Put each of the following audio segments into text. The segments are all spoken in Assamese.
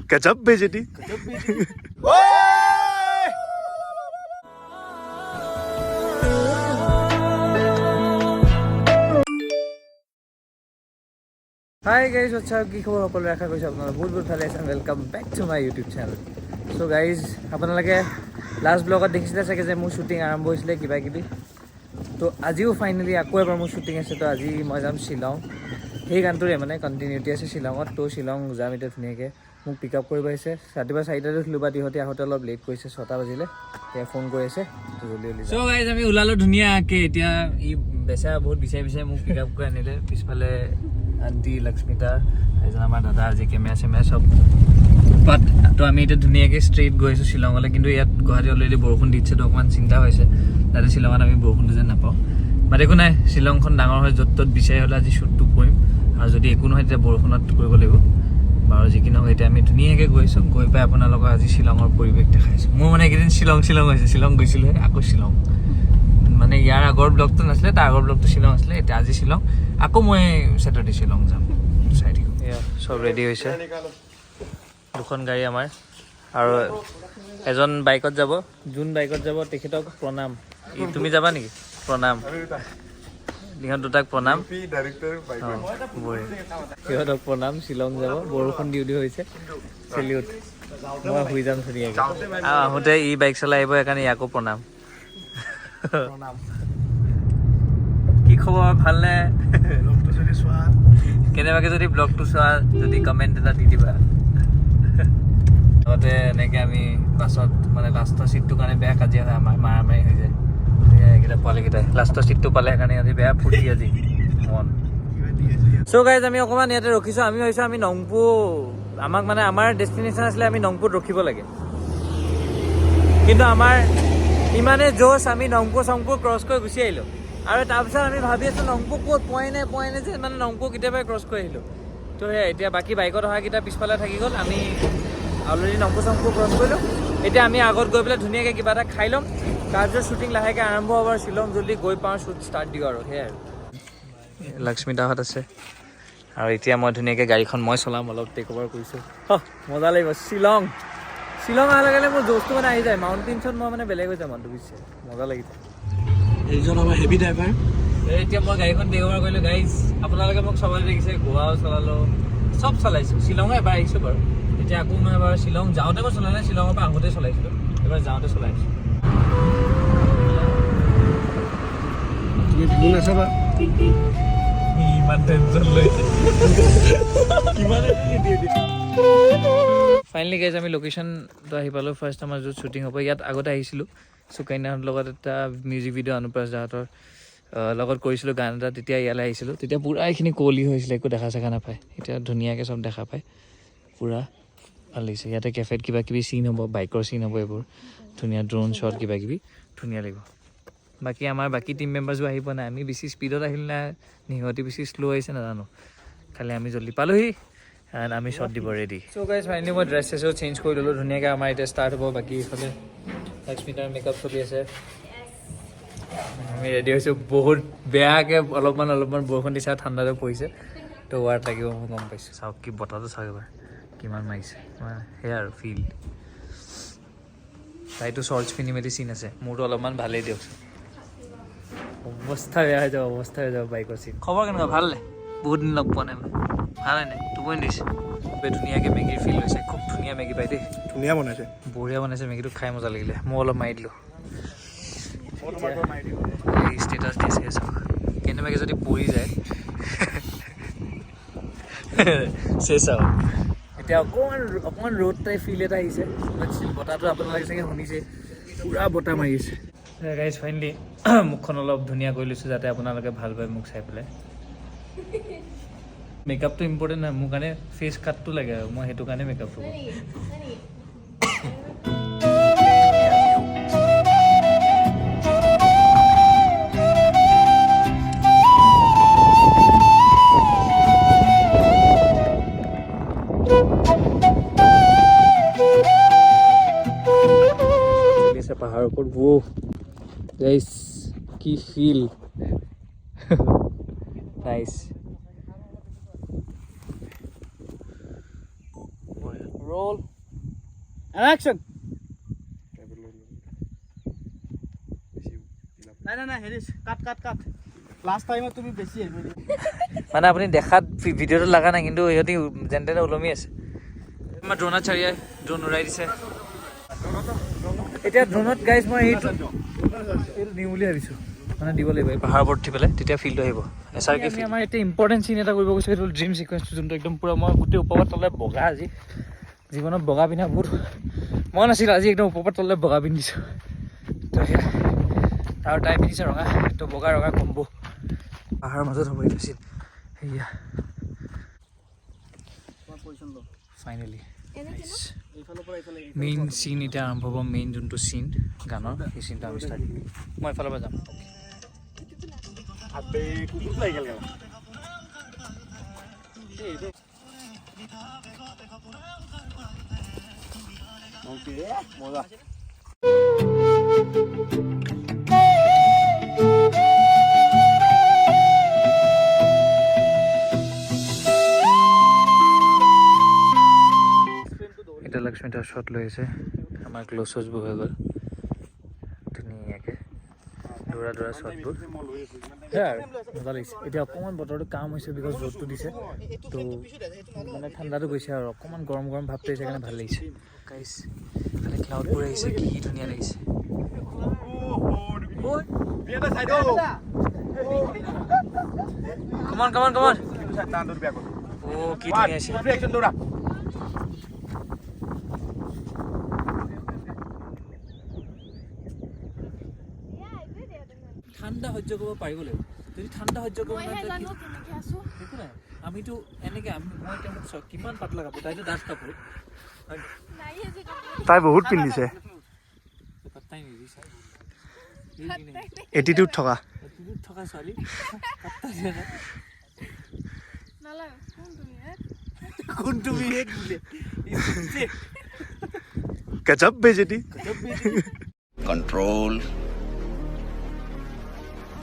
Kecap jadi. Hi guys, what's up? কি খবৰ সকলোৰে আশা কৰিছো আপোনালোক বহুত ভালে আছে। Welcome back to my YouTube channel. So guys আপোনালোকে লাষ্ট ব্লগত দেখিছিলে চাগে যে মোৰ শ্বুটিং আৰম্ভ হৈছিলে কিবা কিবি। তো আজিও ফাইনেলি আকৌ এবাৰ মোৰ শ্বুটিং আছে। তো আজি মই যাম শ্বিলং। সেই গানটোৰে মানে কণ্টিনিউটি আছে শ্বিলঙত। তো শ্বিলং যাম এতিয়া ধুনীয়াকৈ। মোক পিক আপ কৰিব আহিছে। ৰাতিপুৱা 4টাতে উঠিলোঁ বা ইহঁতে আহোঁতে অলপ লেট কৰিছে, 6টা বাজিলে। এতিয়া ফোন কৰি আছে, তো জল্দি জল্দি। চ' গাইজ আমি ওলালোঁ ধুনীয়াকৈ। এতিয়া ই বেচেৰা বহুত বিচাৰি মোক পিক আপ কৰি আনিলে। পিছফালে আণ্টি লক্ষ্মিতা, এজন আমাৰ দাদা, আজি কেমেৰা চেমেৰা চব বাট। তো আমি এতিয়া ধুনীয়াকৈ ষ্ট্ৰেইট গৈ আছোঁ শ্বিলঙলৈ। কিন্তু ইয়াত গুৱাহাটী অলৰেডি বৰষুণ দিছে, তো অকণমান চিন্তা হৈছে যাতে শ্বিলঙত আমি বৰষুণটো যেন নাপাওঁ। বাট একো নাই, শ্বিলংখন ডাঙৰ হয়, য'ত ত'ত বিচাৰি হ'লে আজি শ্বুটটো কৰিম। আৰু যদি একো নহয় তেতিয়া বৰষুণত কৰিব লাগিব বাৰু। যি কি নহওক এতিয়া আমি ধুনীয়াকৈ গৈছোঁ। গৈ পাই আপোনালোকক আজি শ্বিলঙৰ পৰিৱেশ দেখাইছোঁ। মোৰ মানে এইকেইদিন শ্বিলং হৈছে। শ্বিলং গৈছিলোঁ, আকৌ শ্বিলং। মানে ইয়াৰ আগৰ ব্লগটো নাছিলে, তাৰ আগৰ ব্লগটো শ্বিলং আছিলে। এতিয়া আজি শ্বিলং, আকৌ মই ছেটাৰডে শ্বিলং যাম। চাই থাকিম। এয়া চব ৰেডি হৈছে, দুখন গাড়ী আমাৰ। আৰু এজন বাইকত যাব, যোন বাইকত যাব তেখেতক প্ৰণাম। তুমি যাবা নেকি? প্ৰণাম। ইহঁত দুটাক প্ৰণাম, সিহঁতক প্ৰণাম। শ্বিলং যাব, বৰষুণ দিও হৈছে। চেলিউট। মই শুই যাম ধুনীয়াকৈ। আহোঁতে ই বাইক চলাই আহিব, সেইকাৰণে ইয়াকো প্ৰণাম। কি খবৰ? ভালনে? কেনেবাকৈ যদি ব্লগটো চোৱা, যদি কমেণ্ট এটা দি দিবা। আগতে এনেকৈ আমি বাছত মানে লাষ্টৰ ছিটটোৰ কাৰণে বেয়া কাজিয়া হয়, আমাৰ মাৰামাৰি হৈ যায়। এইকেইটা পোৱালিকেইটাই লাষ্টৰ ছিটটো পালে, সেইকাৰণে আজি বেয়া ফূৰ্তি আজি মন। চ' গাইজ আমি অকণমান ইয়াতে ৰখিছোঁ। আমি ভাবিছোঁ আমি নংপু, আমাক মানে আমাৰ ডেষ্টিনেশ্যন আছিলে আমি নংপুত ৰখিব লাগে। কিন্তু আমাৰ ইমানে জোচ, আমি নংপু চংপু ক্ৰছ কৰি গুচি আহিলোঁ। আৰু তাৰপিছত আমি ভাবি আছোঁ নংপু ক'ত পোৱাই নাই যে, মানে নংপু কেতিয়াবাই ক্ৰছ কৰি আহিলোঁ। তো সেয়া এতিয়া বাকী বাইকত অহাকেইটা পিছফালে থাকি গ'ল। আমি অলৰেডি নংপু চংপু ক্ৰছ কৰিলোঁ। এতিয়া আমি আগত গৈ পেলাই ধুনীয়াকৈ কিবা এটা খাই ল'ম। তাৰপিছত শ্বুটিং লাহেকৈ আৰম্ভ হ'ব আৰু শ্বিলং জল্দি গৈ পাওঁ, শ্বুট ষ্টাৰ্ট দিওঁ আৰু সেয়াই আৰু। লক্ষ্মিতাহঁত আছে। আৰু এতিয়া মই ধুনীয়াকৈ গাড়ীখন মই চলাম, অলপ টেক অভাৰ কৰিছোঁ। মজা লাগিব। শ্বিলং অহাৰ লগে লগে মোৰ জোচটো মানে আহি যায়। মাউণ্টেইনছত মই মানে বেলেগ হৈ যাম, মানুহটো বুজিছে, মজা লাগিছে। এইজন আমাৰ হেভি ড্ৰাইভাৰ। এতিয়া মই গাড়ীখন টেক অভাৰ কৰিলোঁ। গাইজ আপোনালোকে মোক চবতে দেখিছে, গোৱাও চলালোঁ, চব চলাইছোঁ। শ্বিলঙো এবাৰ আহিছোঁ বাৰু। এতিয়া আকৌ মই এবাৰ শ্বিলং যাওঁতে মই চলা নাই, শ্বিলঙৰ পৰা আহোঁতে চলাইছিলোঁ। এবাৰ যাওঁতে চলাইছোঁ। তুমি ভুল নাচাবা, ইমান টেনশ্যন লৈছে। ফাইনেলি গাইজ আমি লোকেশ্যনটো আহি পালোঁ। ফাৰ্ষ্ট আমাৰ য'ত শ্বুটিং হ'ব, ইয়াত আগতে আহিছিলোঁ সুকন্যাহঁতৰ লগত। এটা মিউজিক ভিডিঅ' অনুপ্ৰাস দাহঁতৰ লগত কৰিছিলোঁ গান এটা। তেতিয়া ইয়ালৈ আহিছিলোঁ, তেতিয়া পূৰা এইখিনি কুঁৱলী হৈছিলে, একো দেখা চেখা নাপায়। এতিয়া ধুনীয়াকৈ চব দেখা পায়, পূৰা ভাল লাগিছে। ইয়াতে কেফেত কিবা কিবি চিন হ'ব, বাইকৰ চিন হ'ব, এইবোৰ ধুনীয়া ড্ৰোন শ্বট কিবা কিবি ধুনীয়া লাগিব। বাকী আমাৰ বাকী টিম মেম্বাৰ্ছো আহি পোৱা নাই। আমি বেছি স্পীডত আহিল নাই, সিহঁতি বেছি শ্ল' আহিছে নাজানো। খালি আমি জল্দি পালোহি এণ্ড আমি শ্বট দিব ৰেডি। চ' গাইজ ফাইনেলি মই ড্ৰেছ চেছো চেঞ্জ কৰি ল'লোঁ ধুনীয়াকৈ। আমাৰ এতিয়া ষ্টাৰ্ট হ'ব। বাকী ইফালে লক্ষ্মিতাৰ মেকআপ চলি আছে, আমি ৰেডি হৈছোঁ। বহুত বেয়াকৈ অলপমান বৰষুণ দিছে, ঠাণ্ডাটো পৰিছে, তো ৱাৰ্ড লাগিব মই গম পাইছোঁ। চাওক কি বতাহটো চাওক এবাৰ কিমান মাৰিছে, সেয়া আৰু ফিল। তাইতো শ্বৰ্টছ পিন্ধি মেলি চিন আছে, মোৰতো অলপমান ভালেই দিয়কচোন। অৱস্থা বেয়া হৈ যাব বাইকৰ চিন। খবৰ কেনেকুৱা? ভাল নে? বহুত দিন লগ পোৱা নাই মই। ভাল নাই? টোপনি দিছে। ধুনীয়াকৈ মেগীৰ ফিল হৈছে, খুব ধুনীয়া মেগী পাই দেই, ধুনীয়া বনাইছে, বঢ়িয়া বনাইছে। মেগীটো খাই মজা লাগিলে। মই অলপ মাৰি দিলোঁ। ষ্টেটাছ দিছে চাওক, কেনেবাকৈ যদি পৰি যায় চেচ আৰু। এতিয়া অকণমান ৰ'দ টাইপ ফিল এটা আহিছে। বতাহটো আপোনালোকে চাগে শুনিছে, পূৰা বতাহ মাৰি আছে। গাইজ ফাইনেলি মুখখন অলপ ধুনীয়া কৰি লৈছোঁ যাতে আপোনালোকে ভাল পায় মোক চাই পেলাই। মেকআপটো ইম্পৰ্টেণ্ট নহয় মোৰ কাৰণে, ফেচ কাটটো লাগে আৰু মই সেইটো কাৰণে মেকআপটো কৰোঁ। পাহাৰৰ ওপৰত গাইজ কি feel nice roll and action না হেৰিছ কাট লাষ্ট টাইমত তুমি বেছি আহিব মানে আপুনি দেখাত ভিডিঅ'টো লগা নাই কিন্তু ইহঁতি যেন তেনে ওলমি আছে আমাৰ ড্ৰোনত চাৰিয়াই ড্ৰোন উৰাই দিছে এতিয়া ড্ৰোনত গাইজ মই এইটো দিওঁ বুলি ভাবিছোঁ মানে দিব লাগিব এই পাহাৰৰ ওপৰত উঠি পেলাই তেতিয়া ফিল্ডটো আহিব এছাৰকে আমাৰ এতিয়া ইম্পৰ্টেণ্ট চিন এটা কৰিব গৈছে সেইটো ড্ৰিম ছিকুৱেঞ্চটো যোনটো একদম পূৰা মই গোটেই ওপৰত তলে বগা আজি জীৱনত বগা পিন্ধা বহুত মন আছিল আজি একদম ওপৰত তলে বগা পিন্ধিছোঁ তো সেয়া আৰু তাই পিন্ধিছে ৰঙা তো বগা ৰঙা কম্বো পাহাৰৰ মাজত হ'ব এইটো চিন সেয়া ফাইনেলি মেইন চিন এতিয়া আৰম্ভ হ'ব মেইন যোনটো চিন গানৰ সেই চিনটো আমি ষ্টাৰ্ট কৰিম মই এফালৰ পৰা যাম এতিয়া লক্ষ্মীটা শ্বট লৈ আছে আমাৰ ক্ল'জ শ্বটবোৰ হৈ গ'ল ধুনীয়াকৈ দৌৰা শ্বটবোৰ সেয়া আৰু মজা লাগিছে এতিয়া অকণমান বতৰটো কাম হৈছে বিকজ ৰ'দটো দিছে তো মানে ঠাণ্ডাটো গৈছে আৰু অকণমান গৰম ভাৱটো আহিছে কাৰণে ভাল লাগিছে গাইছ খালি ক্লাউডবোৰ আহিছে কি ধুনীয়া লাগিছে কমন অ' কি ধুনীয়া আছে ঠাণ্ডা সহ্য কৰিব পাৰিব লাগিব যদি ঠাণ্ডা সহ্য কৰিব একো নাই আমিতো এনেকৈ মই এতিয়া মোক চাওক কিমান পাতলা কাপোৰ তাইতো ডাঠ কাপোৰ তাই বহুত পিন্ধিছে এটিটিউড থকা ছোৱালী কোনটো বিহেড বোলে গজব বেজতি কন্ট্ৰল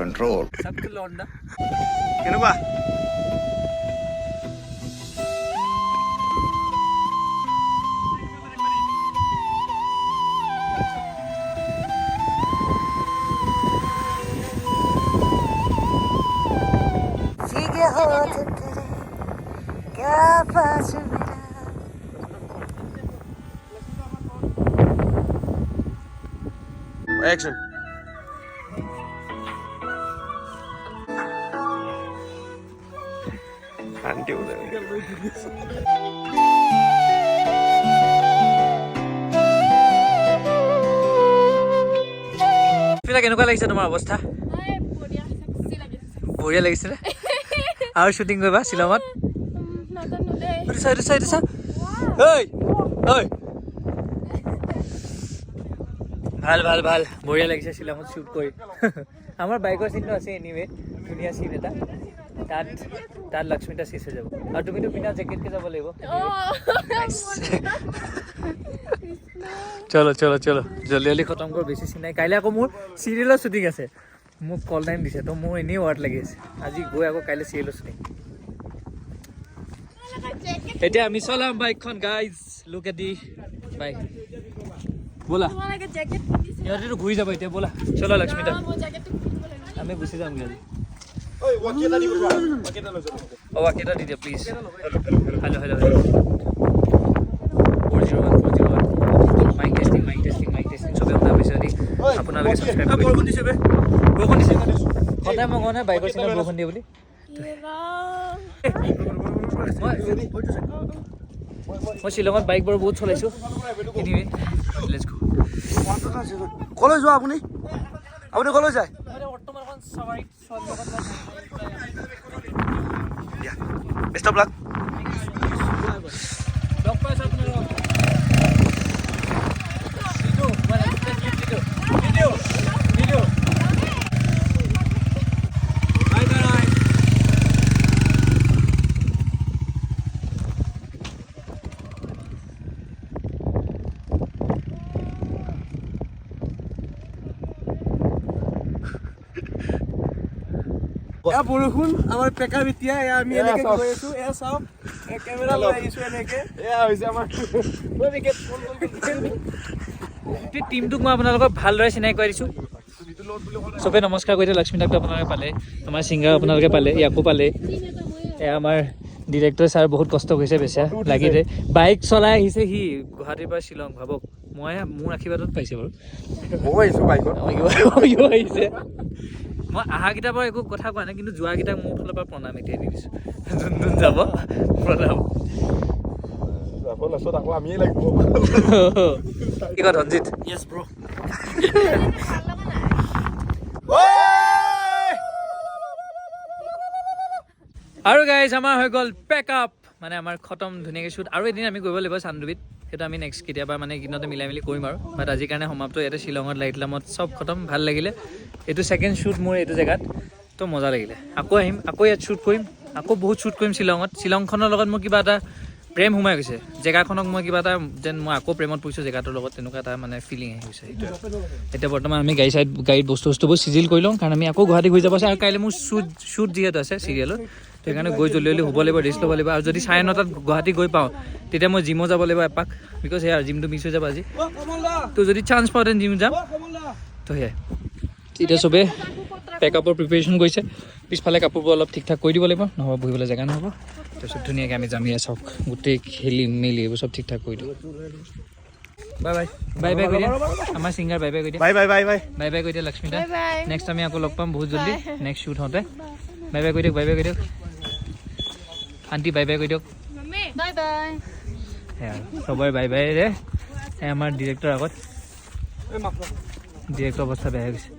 সবটো লন্ডা কেনেকুৱা Action. Until then. কেনেকুৱা লাগিছে তোমাৰ অৱস্থা বঢ়িয়া লাগিছিলে আৰু শ্বুটিং কৰিবা শ্বিলঙত ভাল বঢ়িয়া লাগিছে শ্বিলঙত শ্বুট কৰি আমাৰ বাইকৰ চিনটো আছে এনিৱে ধুনীয়া চিন এটা তাত লক্ষ্মীটা চিজ হৈ যাব আৰু তুমিতো বিনা জেকেটকে যাব লাগিব চলো জলদি খতম কৰ বেছি চিন নাই কাইলৈ আকৌ মোৰ চিৰিয়েলৰ শ্বুটিং আছে মোক কল টাইম দিছে তো মোৰ এনেই ৱাৰ্ড লাগি আছে আজি গৈ আকৌ কাইলৈ চিৰিয়েলৰ শ্বুটিং এতিয়া আমি চলাম বাইকখন guys look at the bike ব'লা সিহঁতেতো ঘূৰি যাব এতিয়া ব'লা চলো লক্ষ্মীটা আমি গুচি যামগৈ আজি ৱাকেটা দি দিয়া প্লিজ হেল্ল' 401 মাইক টেষ্টিং চবে শুনা পাইছে যদি আপোনালোকে ছাবস্ক্ৰাইব কৰি বৰষুণ দিছে সদায় মই কওঁ নহয় বাইকৰ চিনত বৰষুণ দিয়ে বুলি মই শ্বিলঙত বাইক বাৰু বহুত চলাইছোঁ এনিৱে লেটছ গো কলৈ যোৱা আপুনি কলৈ যায় বেষ্ট অফ লাক এয়া বৰষুণ আমাৰ পেকা বিতিয়া এয়া আমি এনেকে গৈ আছো এয়া চাওক কেমেৰা লৈ আহিছো এনেকে এয়া হৈছে আমাৰ গোটেই টিমটোক মই আপোনালোকক ভালদৰে চিনাকি কৰি দিছোঁ চবে নমস্কাৰ কৰি দিয়ে লক্ষ্মী দাকটো আপোনালোকে পালে আমাৰ ছিংগাৰ আপোনালোকে পালে ইয়াকো পালে এয়া আমাৰ ডিৰেক্টৰ ছাৰ বহুত কষ্ট কৰিছে বেচা লাগিলে বাইক চলাই আহিছে সি গুৱাহাটীৰ পৰা শ্বিলং ভাবক মই মোৰ আশীৰ্বাদত পাইছে বাৰু ময়ো আহিছো বাইকত আহিছে মই অহাকেইটাৰ পৰা একো কথা কোৱা নাই কিন্তু যোৱাকেইটাক মোৰ ফালৰ পৰা প্ৰণাম এতিয়া দি দিছোঁ যোন যোন যাব প্ৰণাম আকৌ আমিয়ে লাগিব কি কয় ৰঞ্জিত য়েছ ব্ৰ আৰু গাইজ আমাৰ হৈ গ'ল পেক আপ মানে আমাৰ খতম ধুনীয়াকৈ শ্বুট আৰু এদিন আমি কৰিব লাগিব চান্দুবিত সেইটো আমি নেক্সট কেতিয়াবা মানে কিনতে মিলাই মেলি কৰিম আৰু বাট আজিৰ কাৰণে সমাপ্ত ইয়াতে শ্বিলঙত লাইটলামত চব খতম ভাল লাগিলে এইটো ছেকেণ্ড শ্বুট মোৰ এইটো জেগাত তো মজা লাগিলে আকৌ আহিম আকৌ ইয়াত শ্বুট কৰিম আকৌ বহুত শ্বুট কৰিম শ্বিলঙত শ্বিলংখনৰ লগত মোৰ কিবা এটা প্ৰেম সোমাই গৈছে জেগাখনক মই কিবা এটা যেন মই আকৌ প্ৰেমত পৰিছোঁ জেগাটোৰ লগত তেনেকুৱা এটা মানে ফিলিং আহি গৈছে সেইটোৱে এতিয়া বৰ্তমান আমি গাড়ীত বস্তুবোৰ চিজিল কৰি লওঁ কাৰণ আমি আকৌ গুৱাহাটী ঘূৰি যাব আছে আৰু কাইলৈ মোৰ শ্বুট যিহেতু আছে চিৰিয়েলৰ সেইকাৰণে গৈ জল্দি জল্দি শুব লাগিব ৰেষ্ট ল'ব লাগিব আৰু যদি 9:30 গুৱাহাটী গৈ পাওঁ তেতিয়া মই জিমো যাব লাগিব এপাক বিকজ সেয়া জিমটো মিছ হৈ যাব আজি তো যদি চান্স পাওঁ তেন জিম যাম তো সেয়াই এতিয়া চবেই পেকআপৰ প্ৰিপেৰেশ্যন কৰিছে পিছফালে কাপোৰবোৰ অলপ ঠিক ঠাক কৰি দিব লাগিব নহ'ব বহিবলৈ জেগা নহ'ব তাৰপিছত ধুনীয়াকৈ আমি যাম ইয়াত চাওক গোটেই খেলি মেলি এইবোৰ চব ঠিক ঠাক কৰি দিওঁ বাই বাই বাই বাই কৰি দিয়া আমাৰ ছিংগাৰ বাই বাই কৰি দিয়া bye bye bye bye bye bye কৰি দিয়া লক্ষ্মীদা নেক্সট আমি আকৌ লগ পাম বহুত জল্দি নেক্সট শ্বুট হওঁতে বাই বাই কৰি দিয়ক বাই বাই কৰি দিয়ক আণ্টি বাই বাই কৰি দিয়ক বাই বাই সেয়া চবৰে বাই বাই ৰে আমাৰ ডিৰেক্টৰ আগত ডিৰেক্টৰ অৱস্থা বেয়া হৈ গৈছে